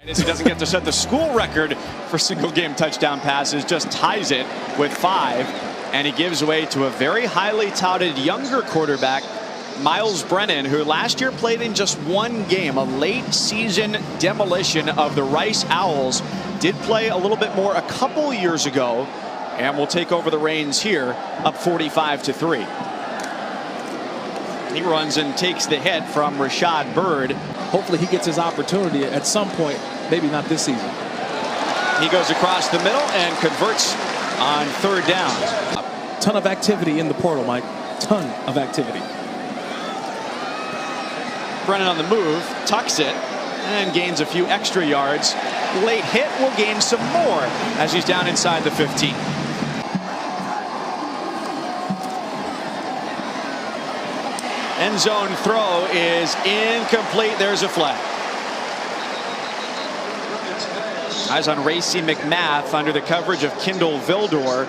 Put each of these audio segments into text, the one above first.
He doesn't get to set the school record for single-game touchdown passes, just ties it with 5, and he gives way to a very highly touted younger quarterback, Myles Brennan, who last year played in just 1 game, a late-season demolition of the Rice Owls. Did play a little bit more a couple years ago, and will take over the reins here, up 45-3. He runs and takes the hit from Rashad Byrd. Hopefully he gets his opportunity at some point, maybe not this season. He goes across the middle and converts on 3rd down. Ton of activity in the portal, Mike. Ton of activity. Brennan on the move, tucks it, and gains a few extra yards. Late hit will gain some more as he's down inside the 15. End zone throw is incomplete. There's a flag. Eyes on Racey McMath under the coverage of Kendall Vildor,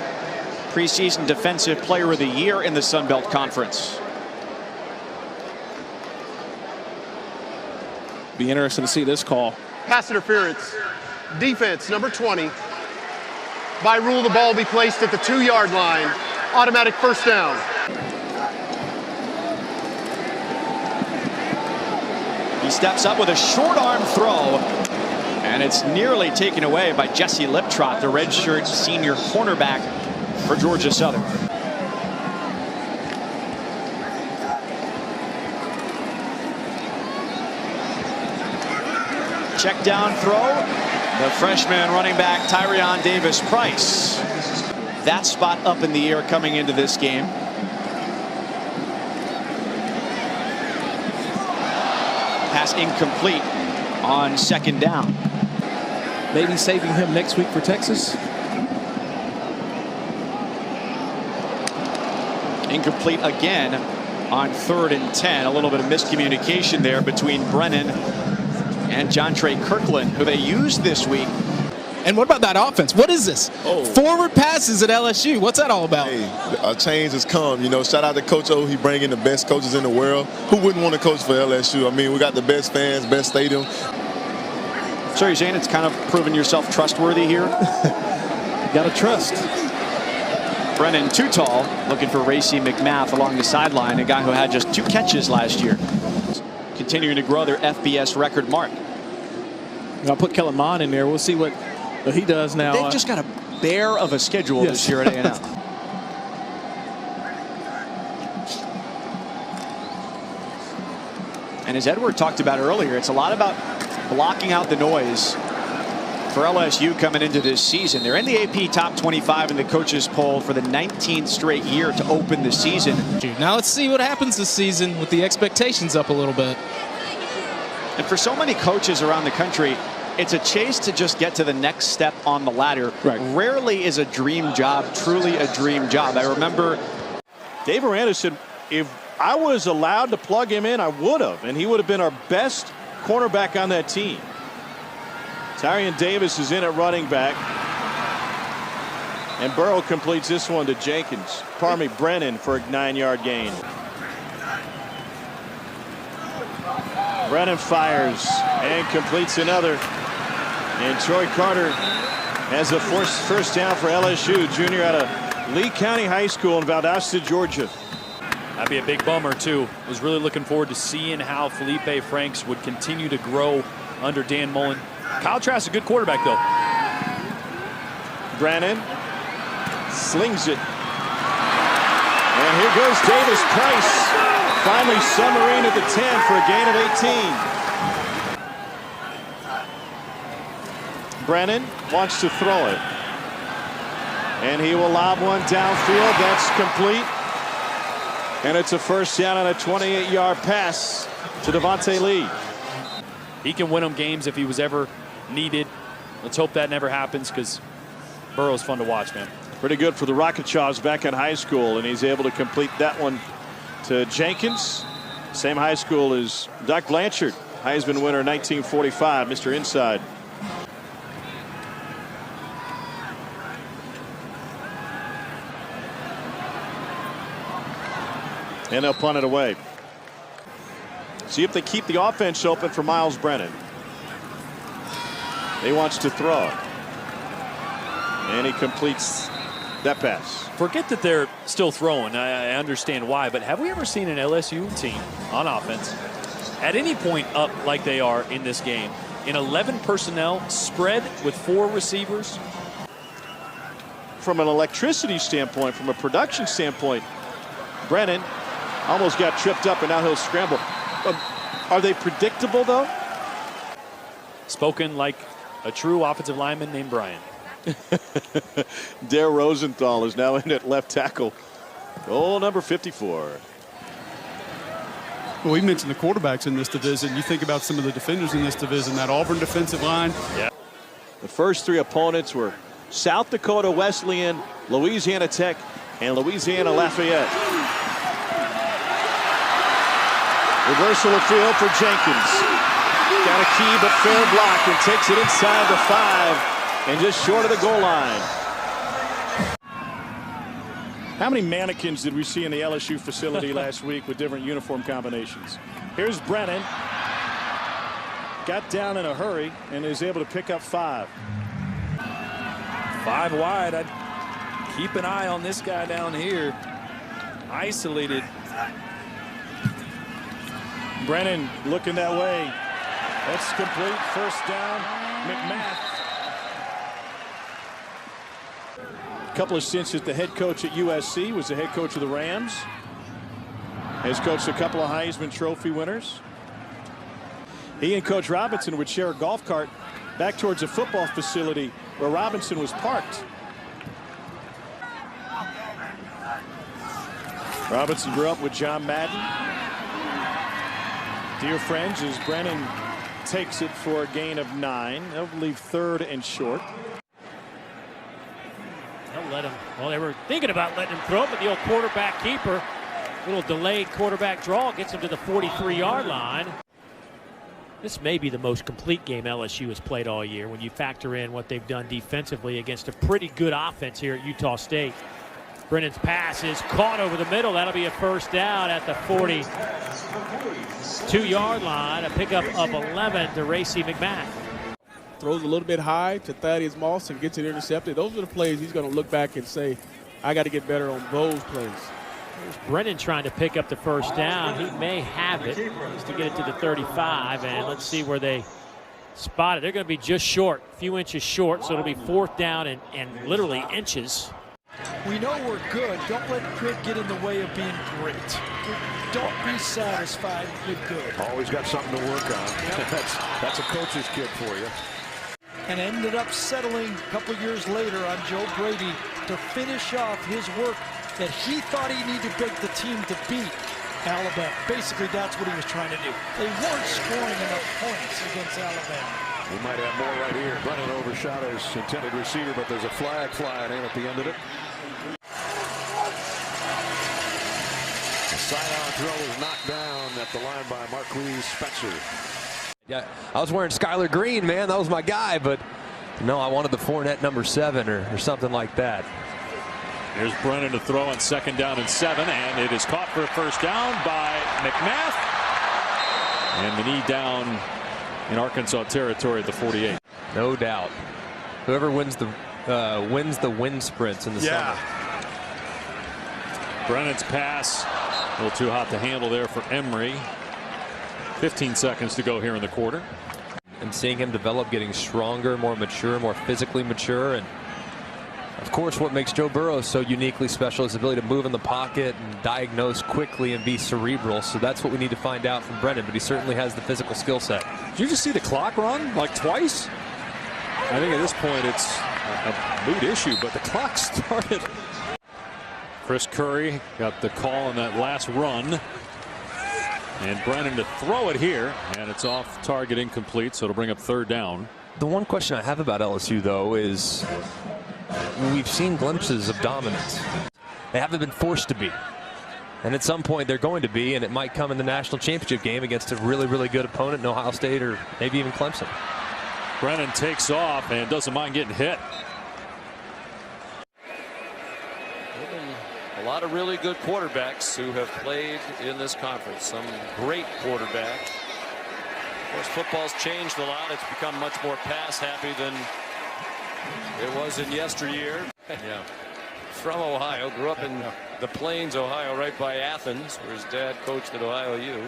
preseason Defensive Player of the Year in the Sun Belt Conference. Be interesting to see this call. Pass interference. Defense, number 20. By rule, the ball will be placed at the 2-yard line. Automatic first down. He steps up with a short arm throw, and it's nearly taken away by Jesse Liptrot, the redshirt senior cornerback for Georgia Southern. Check down throw. The freshman running back Tyrion Davis-Price. That spot up in the air coming into this game. Pass incomplete on 2nd down. Maybe saving him next week for Texas. Incomplete again on 3rd and 10. A little bit of miscommunication there between Brennan and Jontre Kirkland, who they used this week. And what about that offense? What is this? Forward passes at LSU. What's that all about? Hey, a change has come. You know, shout out to Coach O. He bringing the best coaches in the world. Who wouldn't want to coach for LSU? I mean, we got the best fans, best stadium. So you're saying it's kind of proven yourself trustworthy here? Got to trust. Brennan too tall, looking for Racey McMath along the sideline, a guy who had just 2 catches last year. Continuing to grow their FBS record mark. I'll put Kellen Mond in there. We'll see what he does now. They've just got a bear of a schedule this year at A&M. And as Edward talked about earlier, it's a lot about blocking out the noise for LSU coming into this season. They're in the AP top 25 in the coaches poll for the 19th straight year to open the season. Now let's see what happens this season with the expectations up a little bit. And for so many coaches around the country, it's a chase to just get to the next step on the ladder. Right. Rarely is a dream job truly a dream job. I remember Dave Aranda said, if I was allowed to plug him in, I would have, and he would have been our best cornerback on that team. Tyrion Davis is in at running back. And Burrow completes this one to Jenkins. Pardon me, Brennan for a 9-yard gain. Brennan fires and completes another. And Troy Carter has a first down for LSU, junior out of Lee County High School in Valdosta, Georgia. That'd be a big bummer, too. Was really looking forward to seeing how Felipe Franks would continue to grow under Dan Mullen. Kyle Trask, a good quarterback, though. Brennan slings it. And here goes Davis-Price. Finally submarine at the 10 for a gain of 18. Brennan wants to throw it. And he will lob one downfield. That's complete. And it's a first down on a 28-yard pass to Devontae Lee. He can win them games if he was ever needed. Let's hope that never happens, because Burrow's fun to watch, man. Pretty good for the Rocket Chaws back in high school, and he's able to complete that one to Jenkins. Same high school as Doc Blanchard, Heisman winner 1945, Mr. Inside. And they'll punt it away. See if they keep the offense open for Myles Brennan. He wants to throw. And he completes that pass. Forget that they're still throwing. I understand why, but have we ever seen an LSU team on offense at any point up like they are in this game? In 11 personnel, spread with 4 receivers. From an electricity standpoint, from a production standpoint, Brennan almost got tripped up and now he'll scramble. Are they predictable though? Spoken like a true offensive lineman named Brian. Dare Rosenthal is now in at left tackle. Goal number 54. Well, we mentioned the quarterbacks in this division. You think about some of the defenders in this division, that Auburn defensive line. Yeah. The first 3 opponents were South Dakota Wesleyan, Louisiana Tech, and Louisiana Lafayette. Reversal of field for Jenkins. Got a key but fair block and takes it inside the 5 and just short of the goal line. How many mannequins did we see in the LSU facility last week with different uniform combinations? Here's Brennan. Got down in a hurry and is able to pick up 5. 5 wide. I'd keep an eye on this guy down here. Isolated. Brennan looking that way. That's complete. First down. McMath. A couple of stints as the head coach at USC. Was the head coach of the Rams. Has coached a couple of Heisman Trophy winners. He and Coach Robinson would share a golf cart back towards a football facility where Robinson was parked. Robinson grew up with John Madden. Dear friends, as Brennan takes it for a gain of 9. They'll leave 3rd and short. They'll let him. Well, they were thinking about letting him throw, but the old quarterback keeper, little delayed quarterback draw, gets him to the 43-yard line. This may be the most complete game LSU has played all year when you factor in what they've done defensively against a pretty good offense here at Utah State. Brennan's pass is caught over the middle. That'll be a first down at the 42-yard line. A pickup of 11 to Racey McMath. Throws a little bit high to Thaddeus Moss and gets it intercepted. Those are the plays he's going to look back and say, I got to get better on those plays. There's Brennan trying to pick up the first down. He may have it just to get it to the 35, and let's see where they spot it. They're going to be just short, a few inches short, so it'll be 4th down and literally inches. We know we're good. Don't let good get in the way of being great. Don't be satisfied with good. Always got something to work on. Yep. That's a coach's kid for you. And ended up settling a couple years later on Joe Brady to finish off his work that he thought he needed to break the team to beat Alabama. Basically, that's what he was trying to do. They weren't scoring enough points against Alabama. We might have more right here. Brennan overshot his intended receiver, but there's a flag flying in at the end of it. The sidearm throw was knocked down at the line by Marquise Spencer. Yeah, I was wearing Skylar Green, man. That was my guy, but no, I wanted the Fournette number 7 or something like that. Here's Brennan to throw on 2nd down and 7, and it is caught for a first down by McMath. And the knee down in Arkansas territory at the 48. No doubt. Whoever wins the wind sprints in the summer. Brennan's pass, a little too hot to handle there for Emery. 15 seconds to go here in the quarter. And seeing him develop, getting stronger, more mature, more physically mature, and of course what makes Joe Burrow so uniquely special is his ability to move in the pocket and diagnose quickly and be cerebral. So that's what we need to find out from Brennan, but he certainly has the physical skill set. Did you just see the clock run like twice? I think at this point it's a mood issue, but the clock started. Chris Curry got the call on that last run. And Brennan to throw it here, and it's off target, incomplete, so it'll bring up 3rd down. The one question I have about LSU, though, is we've seen glimpses of dominance. They haven't been forced to be. And at some point, they're going to be, and it might come in the national championship game against a really, really good opponent in Ohio State or maybe even Clemson. Brennan takes off and doesn't mind getting hit. A lot of really good quarterbacks who have played in this conference. Some great quarterbacks. Of course, football's changed a lot. It's become much more pass happy than it was in yesteryear. Yeah. From Ohio, grew up in the Plains, Ohio, right by Athens, where his dad coached at Ohio U.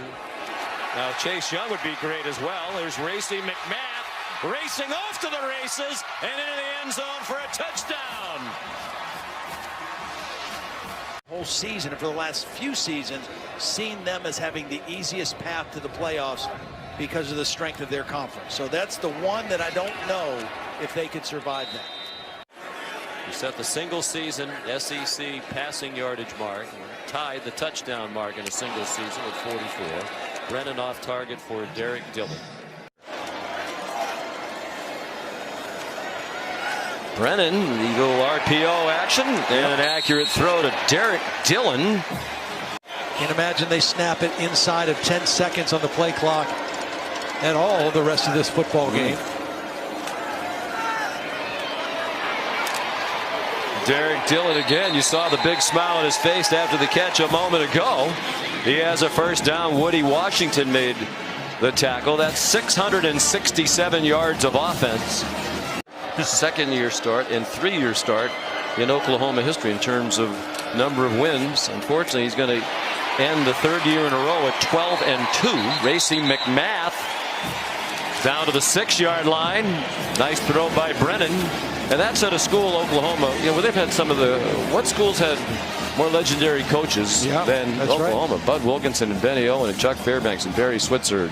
Now Chase Young would be great as well. There's Racey McMath racing off to the races and into the end zone for a touchdown. Whole season, and for the last few seasons, seen them as having the easiest path to the playoffs because of the strength of their conference. So that's the one that I don't know if they could survive that. He set the single season SEC passing yardage mark, tied the touchdown mark in a single season with 44. Brennan off target for Derek Dillon. Brennan, the little RPO action, and an accurate throw to Derek Dillon. Can't imagine they snap it inside of 10 seconds on the play clock at all the rest of this football game. Derek Dillon again. You saw the big smile on his face after the catch a moment ago. He has a first down. Woody Washington made the tackle. That's 667 yards of offense. His second-year start and three-year start in Oklahoma history in terms of number of wins. Unfortunately, he's going to end the third year in a row at 12-2. Racey McMath down to the 6-yard line. Nice throw by Brennan. And that's at a school, Oklahoma, where they've had some of the, what schools had more legendary coaches than Oklahoma? Right. Bud Wilkinson and Benny Owen and Chuck Fairbanks and Barry Switzer.